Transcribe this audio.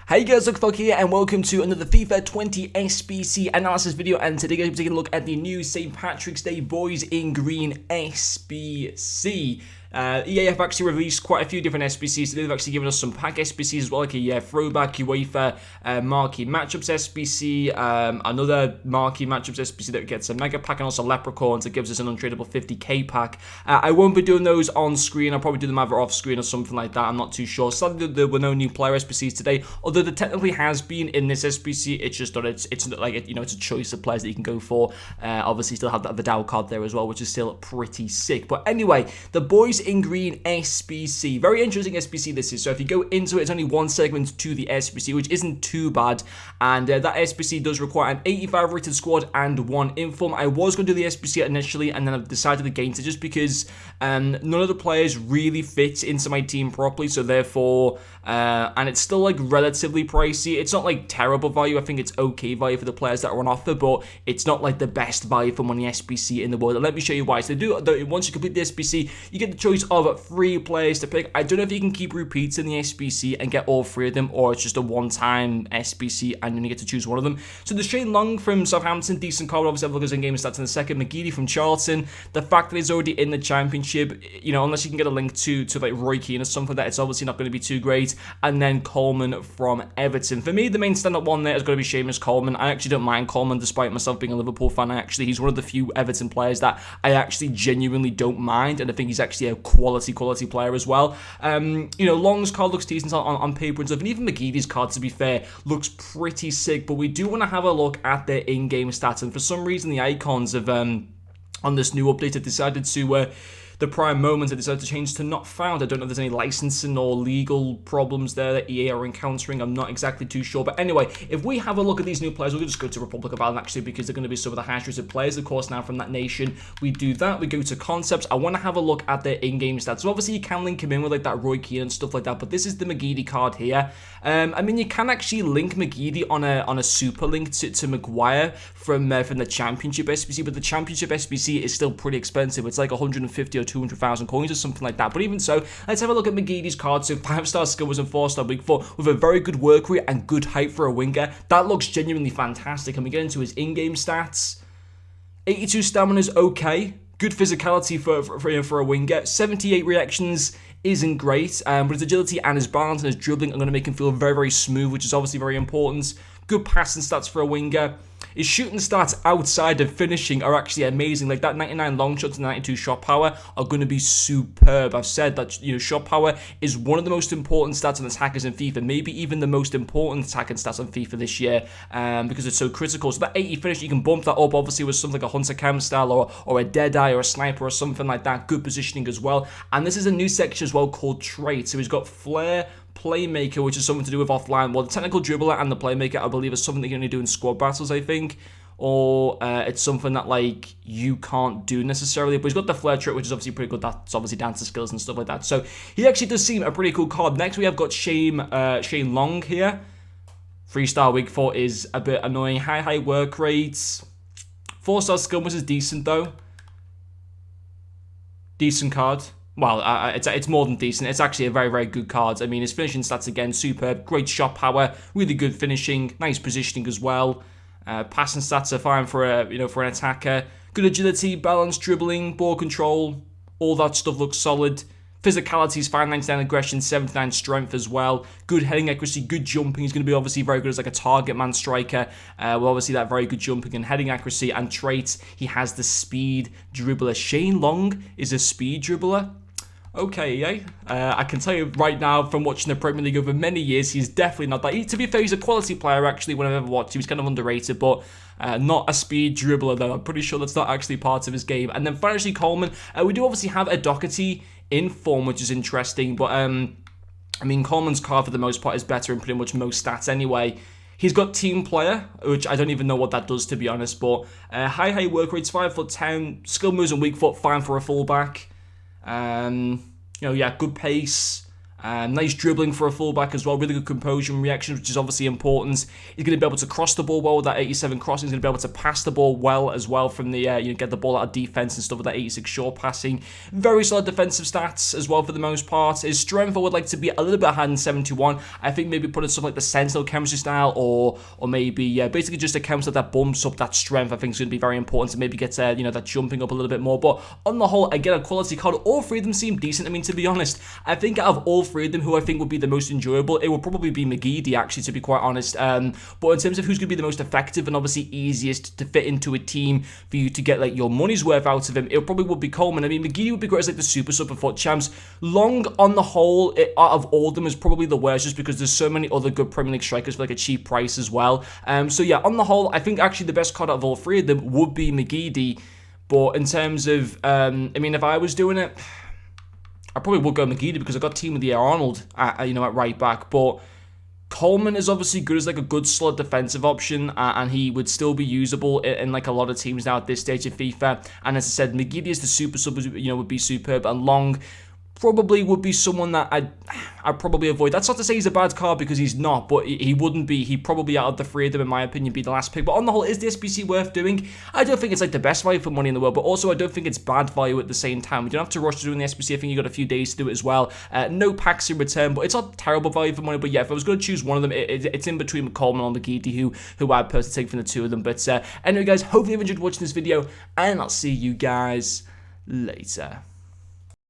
Hey guys, Luke here, and welcome to another FIFA 20 SBC analysis video. And today, guys, we're taking a look at the new St. Patrick's Day Boys in Green SBC. EA have actually released quite a few different SBCs. They've actually given us some pack SBCs as well, like a throwback UEFA marquee matchups SBC, another marquee matchups SBC that gets a mega pack, and also leprechauns that gives us an untradeable 50k pack. I won't be doing those on screen. I'll probably do them either off screen or something like that. I'm not too sure. Sadly, there were no new player SBCs today, although there technically has been in this SBC. It's just that it's like it's a choice of players that you can go for. Obviously, still have that Vidal card there as well, which is still pretty sick. But anyway, the Boys in Green SBC. Very interesting SBC this is. So if you go into it, it's only one segment to the SBC, which isn't too bad. And that SBC does require an 85 rated squad and one inform. I was going to do the SBC initially, and then I've decided against it just because none of the players really fit into my team properly. So therefore, and it's still like relatively pricey. It's not like terrible value. I think it's okay value for the players that are on offer, but it's not like the best value for money SBC in the world. And let me show you why. So once you complete the SBC, you get the choice of 3 players to pick. I don't know if you can keep repeats in the SBC and get all 3 of them, or it's just a one-time SBC and you only get to choose one of them. So the Shane Long from Southampton, decent card. Obviously, I've looked at his in-game stats in a second. McGeady from Charlton. The fact that he's already in the Championship, unless you can get a link to like Roy Keane or something like that, it's obviously not going to be too great. And then Coleman from Everton. For me, the main stand-up one there is going to be Seamus Coleman. I actually don't mind Coleman, despite myself being a Liverpool fan. He's one of the few Everton players that I actually genuinely don't mind, and I think he's actually a quality player as well. Long's card looks decent on paper and stuff, and even McGeady's card, to be fair, looks pretty sick. But we do want to have a look at their in-game stats, and for some reason the icons have on this new update have decided to the prime moments, I decided to change to not found. I don't know if there's any licensing or legal problems there that EA are encountering. I'm not exactly too sure. But anyway, if we have a look at these new players, we'll just go to Republic of Ireland, actually, because they're going to be some of the highest rated players, of course, now from that nation. We do that. We go to concepts. I want to have a look at their in-game stats. So obviously, you can link him in with like that Roy Keane and stuff like that. But this is the McGeady card here. You can actually link McGeady on a super link to Maguire from the Championship SBC, but the Championship SBC is still pretty expensive. It's like 150 or 200,000 coins or something like that. But even so, let's have a look at McGeady's card. So 5-star skills and 4-star weak foot with a very good work rate and good height for a winger. That looks genuinely fantastic. And we get into his in-game stats. 82 stamina is okay. Good physicality for a winger. 78 reactions isn't great, but his agility and his balance and his dribbling are going to make him feel very, very smooth, which is obviously very important. Good passing stats for a winger. His shooting stats outside of finishing are actually amazing. Like that 99 long shots and 92 shot power are going to be superb. I've said that shot power is one of the most important stats on attackers in FIFA, maybe even the most important attacking stats on FIFA this year, because it's so critical. So that 80 finish, you can bump that up obviously with something like a Hunter Cam style or a Deadeye or a Sniper or something like that. Good positioning as well. And this is a new section as well called Traits. So he's got Flair, Playmaker, which is something to do with offline. Well, the technical dribbler and the playmaker, I believe, is something that you can only do in squad battles, I think. Or it's something that like you can't do necessarily. But he's got the Flair trait, which is obviously pretty good. That's obviously down to skills and stuff like that. So he actually does seem a pretty cool card. Next, we have got Shane Long here. 3-star weak foot is a bit annoying. High work rates. 4-star skill, which is decent though. Decent card. Well, it's more than decent. It's actually a very, very good card. I mean, his finishing stats, again, superb. Great shot power. Really good finishing. Nice positioning as well. Passing stats are fine for an attacker. Good agility, balance, dribbling, ball control. All that stuff looks solid. Physicality is fine. 99 aggression, 79 strength as well. Good heading accuracy, good jumping. He's going to be obviously very good as like a target man striker. Well, obviously that very good jumping and heading accuracy and traits. He has the speed dribbler. Shane Long is a speed dribbler. Okay, yeah. I can tell you right now from watching the Premier League over many years, he's definitely not that. To be fair, he's a quality player, actually, when I've ever watched. He was kind of underrated, but not a speed dribbler, though. I'm pretty sure that's not actually part of his game. And then finally, Coleman. We do obviously have a Doherty in form, which is interesting, but Coleman's card, for the most part, is better in pretty much most stats anyway. He's got team player, which I don't even know what that does, to be honest, but high work rates, 5'10", skill moves and weak foot, fine for a fullback. Good pace. Nice dribbling for a fullback as well. Really good composure and reaction, which is obviously important. He's going to be able to cross the ball well with that 87 crossing. He's going to be able to pass the ball well as well from the, get the ball out of defense and stuff with that 86 short passing. Very solid defensive stats as well for the most part. His strength, I would like to be a little bit higher than 71. I think maybe put in stuff like the Sentinel chemistry style, or maybe basically just a counter that bumps up that strength. I think is going to be very important to maybe get that jumping up a little bit more. But on the whole, again, a quality card. All three of them seem decent. I mean, to be honest, I think out of all three of them, who I think would be the most enjoyable, it would probably be McGeady, actually, to be quite honest. But in terms of who's going to be the most effective and obviously easiest to fit into a team for you to get your money's worth out of him, it probably would be Coleman. I mean, McGeady would be great as the super sub for FUT Champs. Long, on the whole, out of all of them, is probably the worst, just because there's so many other good Premier League strikers for a cheap price as well. So yeah, on the whole, I think actually the best card out of all three of them would be McGeady. But in terms of, I mean, if I was doing it, I probably would go McGeady because I got Team of the Year Arnold at right back. But Coleman is obviously good as a good solid defensive option, and he would still be usable in a lot of teams now at this stage of FIFA. And as I said, McGeady as the super sub would be superb, and Long probably would be someone that I'd probably avoid. That's not to say he's a bad card, because he's not, but he wouldn't be. He'd probably, out of the three of them, in my opinion, be the last pick. But on the whole, is the SBC worth doing? I don't think it's the best value for money in the world, but also I don't think it's bad value at the same time. We don't have to rush to doing the SBC. I think you got a few days to do it as well. No packs in return, but it's not terrible value for money. But yeah, if I was going to choose one of them, it's in between Coleman and McGeady, who I'd personally take from the two of them. But anyway, guys, hopefully you've enjoyed watching this video, and I'll see you guys later.